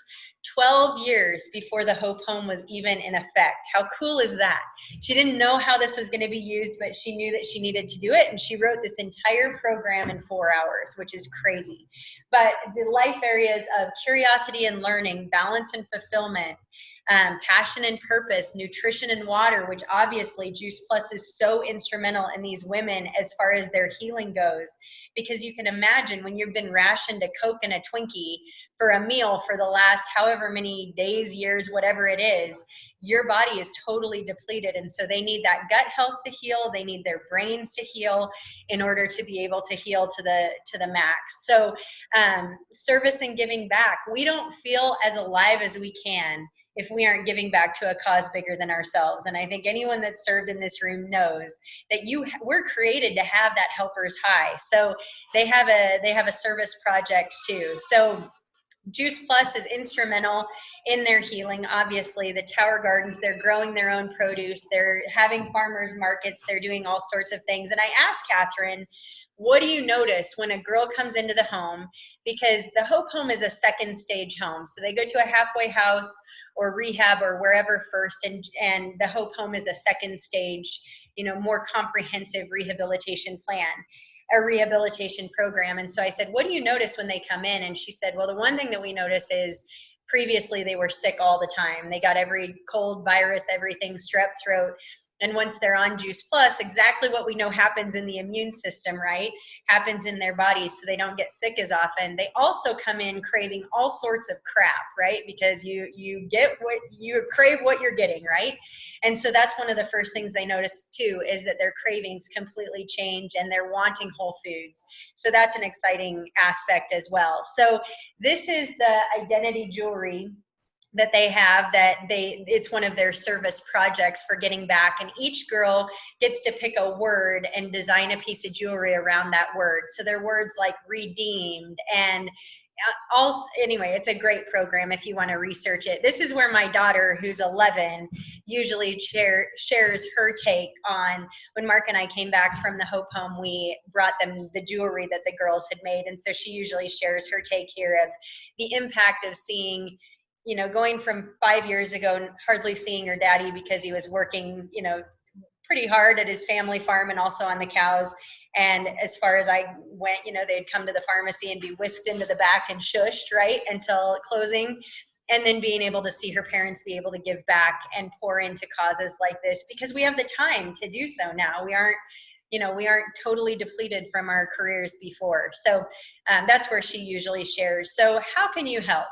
Speaker 1: 12 years before the Hope Home was even in effect. How cool is that? She didn't know how this was going to be used, but she knew that she needed to do it, and she wrote this entire program in 4 hours, which is crazy. But the life areas of curiosity and learning, balance and fulfillment, passion and purpose, nutrition and water, which obviously Juice Plus is so instrumental in these women as far as their healing goes. Because you can imagine when you've been rationed a Coke and a Twinkie for a meal for the last however many days, years, whatever it is, your body is totally depleted. And so they need that gut health to heal. They need their brains to heal in order to be able to heal to the max. So service and giving back. We don't feel as alive as we can if we aren't giving back to a cause bigger than ourselves. And I think anyone that's served in this room knows that we're created to have that helper's high. So they have a service project too. So Juice Plus is instrumental in their healing. Obviously, the Tower Gardens, they're growing their own produce. They're having farmers markets. They're doing all sorts of things. And I asked Catherine, what do you notice when a girl comes into the home? Because the Hope Home is a second stage home. So they go to a halfway house or rehab or wherever first, and the Hope Home is a second stage, you know, more comprehensive rehabilitation plan, a rehabilitation program. And so I said, what do you notice when they come in? And she said, well, the one thing that we notice is previously they were sick all the time. They got every cold, virus, everything, strep throat. And once they're on Juice Plus, exactly what we know happens in the immune system, right, happens in their bodies, so they don't get sick as often. They also come in craving all sorts of crap, right, because you crave what you're getting, right? And so that's one of the first things they notice too, is that their cravings completely change and they're wanting whole foods. So that's an exciting aspect as well. So this is the identity jewelry that they have, it's one of their service projects for getting back, and each girl gets to pick a word and design a piece of jewelry around that word. So they're words like redeemed and also, anyway, it's a great program if you want to research it. This is where my daughter, who's 11, usually shares her take on, when Mark and I came back from the Hope Home, we brought them the jewelry that the girls had made, and so she usually shares her take here of the impact of seeing, you know, going from 5 years ago, hardly seeing her daddy because he was working, you know, pretty hard at his family farm and also on the cows. And as far as I went, you know, they'd come to the pharmacy and be whisked into the back and shushed, right, until closing. And then being able to see her parents be able to give back and pour into causes like this, because we have the time to do so now. We aren't totally depleted from our careers before. So that's where she usually shares. So how can you help?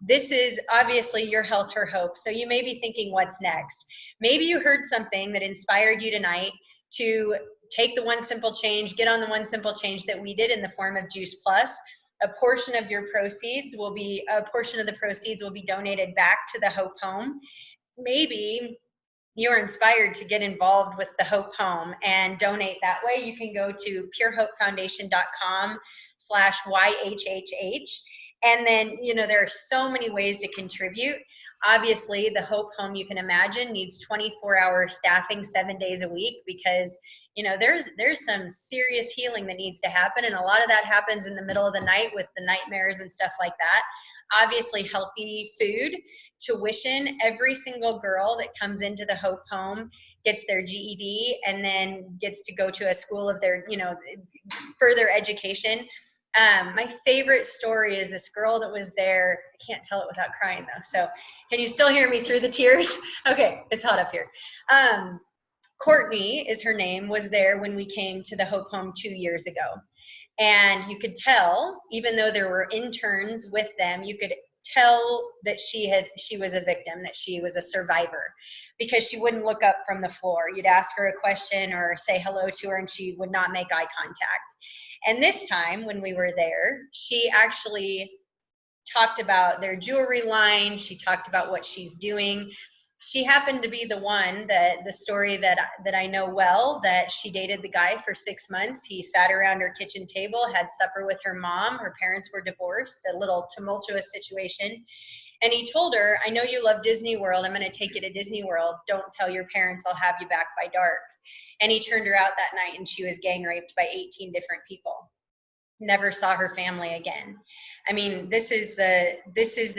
Speaker 1: This is obviously your health or hope. So you may be thinking, what's next? Maybe you heard something that inspired you tonight to take the one simple change, get on the one simple change that we did in the form of Juice Plus. A portion of the proceeds will be donated back to the Hope Home. Maybe you're inspired to get involved with the Hope Home and donate that way. You can go to purehopefoundation.com/YHHH. And then, there are so many ways to contribute. Obviously, the Hope Home, you can imagine, needs 24-hour staffing 7 days a week because, there's some serious healing that needs to happen. And a lot of that happens in the middle of the night with the nightmares and stuff like that. Obviously, healthy food, tuition. Every single girl that comes into the Hope Home gets their GED and then gets to go to a school of their, further education. My favorite story is this girl that was there. I can't tell it without crying though. So can you still hear me through the tears? Okay, it's hot up here. Courtney is her name, was there when we came to the Hope Home 2 years ago. And you could tell, even though there were interns with them, you could tell that she was a victim, that she was a survivor, because she wouldn't look up from the floor. You'd ask her a question or say hello to her and she would not make eye contact. And this time when we were there, she actually talked about their jewelry line. She talked about what she's doing. She happened to be the one the story that I know well, that she dated the guy for 6 months. He sat around her kitchen table, had supper with her mom. Her parents were divorced, a little tumultuous situation. And he told her, I know you love Disney World. I'm going to take you to Disney World. Don't tell your parents. I'll have you back by dark. And he turned her out that night and she was gang raped by 18 different people. Never saw her family again. I mean, this is the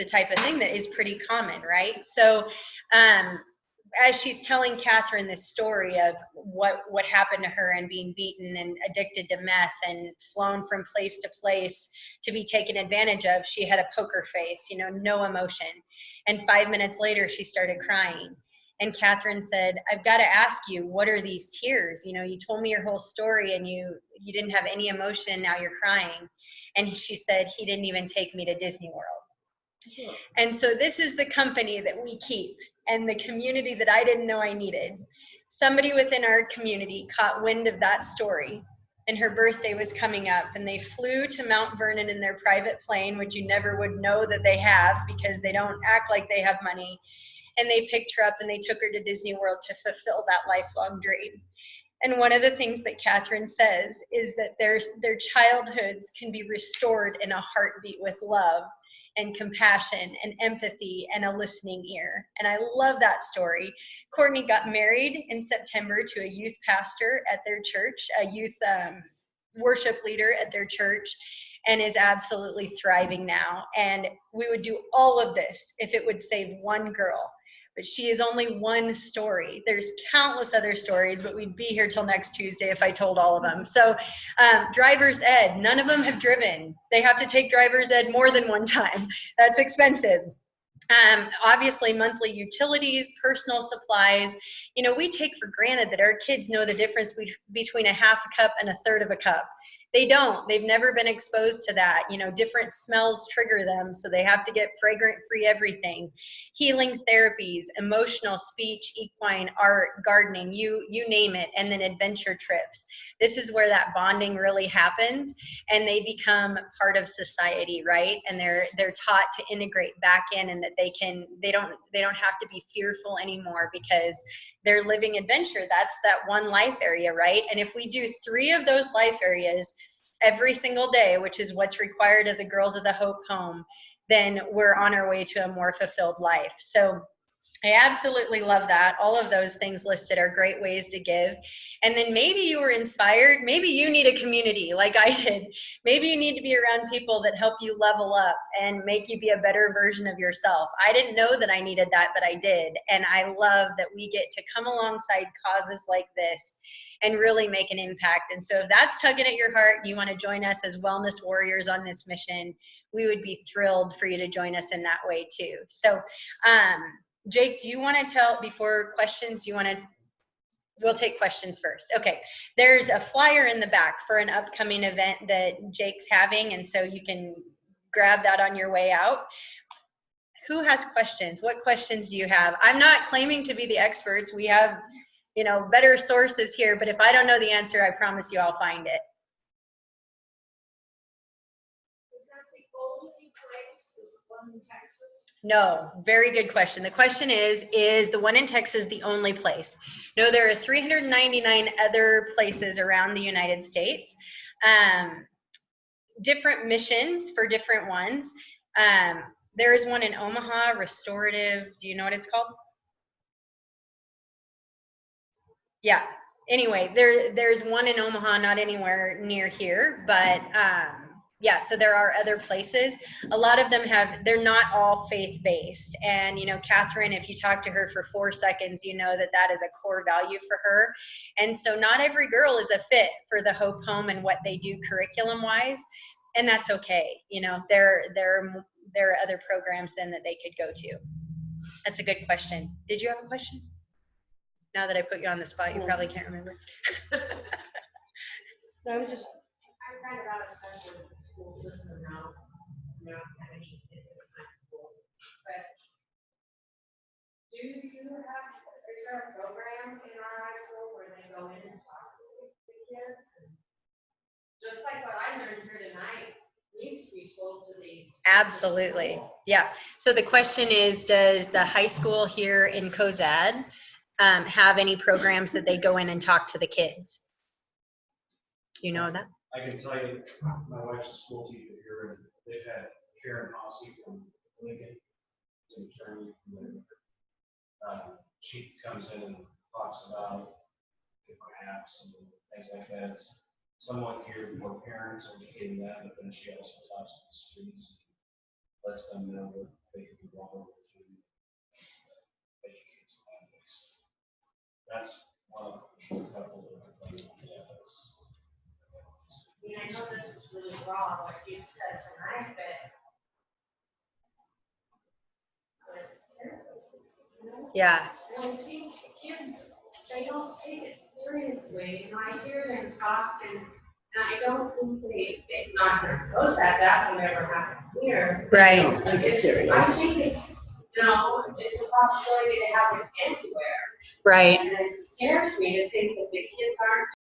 Speaker 1: type of thing that is pretty common, right? So as she's telling Catherine this story of what happened to her and being beaten and addicted to meth and flown from place to place to be taken advantage of, she had a poker face, no emotion. And 5 minutes later, she started crying. And Catherine said, I've got to ask you, what are these tears? You told me your whole story and you didn't have any emotion, now you're crying. And she said, he didn't even take me to Disney World. And so this is the company that we keep and the community that I didn't know I needed. Somebody within our community caught wind of that story, and her birthday was coming up, and they flew to Mount Vernon in their private plane, which you never would know that they have because they don't act like they have money. And they picked her up and they took her to Disney World to fulfill that lifelong dream. And one of the things that Catherine says is that their childhoods can be restored in a heartbeat with love and compassion and empathy and a listening ear. And I love that story. Courtney got married in September to a youth pastor at their church, a youth worship leader at their church, and is absolutely thriving now. And we would do all of this if it would save one girl. But she is only one story. There's countless other stories, but we'd be here till next Tuesday if I told all of them. So driver's ed, none of them have driven. They have to take driver's ed more than one time. That's expensive. Obviously, monthly utilities, personal supplies. We take for granted that our kids know the difference between a half a cup and a third of a cup. They don't. They've never been exposed to that. Different smells trigger them, so they have to get fragrant-free everything. Healing therapies, emotional, speech, equine, art, gardening, you name it, and then adventure trips. This is where that bonding really happens, and they become part of society, right? And they're taught to integrate back in, and that they don't have to be fearful anymore because they're living adventure. That's that one life area, right? And if we do 3 of those life areas every single day, which is what's required of the girls of the Hope Home, then we're on our way to a more fulfilled life. So I absolutely love that. All of those things listed are great ways to give. And then maybe you were inspired. Maybe you need a community like I did. Maybe you need to be around people that help you level up and make you be a better version of yourself. I didn't know that I needed that, but I did. And I love that we get to come alongside causes like this and really make an impact. And so if that's tugging at your heart and you want to join us as wellness warriors on this mission, we would be thrilled for you to join us in that way too. So, Jake, do you want to tell, before questions, we'll take questions first. Okay, there's a flyer in the back for an upcoming event that Jake's having, and so you can grab that on your way out. who has questions? What questions do you have? I'm not claiming to be the experts. We have, you know, better sources here, but if I don't know the answer, I promise you I'll find it.
Speaker 4: Is that the only place, this one in Texas?
Speaker 1: No, very good question. The question is the one in Texas the only place? No, there are 399 other places around the United States. Different missions for different ones. There is one in Omaha, restorative. Do you know what it's called? Yeah. Anyway, there's one in Omaha, not anywhere near here, but yeah, so there are other places. A lot of them they're not all faith-based. And, you know, Catherine, if you talk to her for 4 seconds, you know that that is a core value for her. And so not every girl is a fit for the Hope Home and what they do curriculum-wise. And that's okay. You know, there are other programs then that they could go to. That's a good question. Did you have a question? Now that I put you on the spot, you probably can't remember.
Speaker 2: I was just,
Speaker 4: I'm kind of out of touch with the school system now. You know, I mean, it's my school. But do you have, is there a program in our high school where they go in and talk to the kids? Just like what I learned here tonight needs to be told to these.
Speaker 1: Absolutely. Yeah. So the question is, does the high school here in Cozad have any programs that they go in and talk to the kids? Do you know that?
Speaker 5: I can tell you, my wife's a school teacher here, and they've had Karen Hossey from Lincoln, an attorney. She comes in and talks about different apps and things like that. It's somewhat geared for parents, educating them, but then she also talks to the students, lets them know what they can do wrong to educate families. That's one of the couple of things. Yeah,
Speaker 4: I mean, I know this is really wrong, what you said tonight, but it's terrible. You know?
Speaker 1: Yeah.
Speaker 4: And I think kids, they don't take it seriously. You know, I hear them talk, and I don't think they're not going to close that will never happen here.
Speaker 1: Right.
Speaker 4: I think it's, you know, it's a possibility to happen anywhere.
Speaker 1: Right.
Speaker 4: And it scares me to think that the kids aren't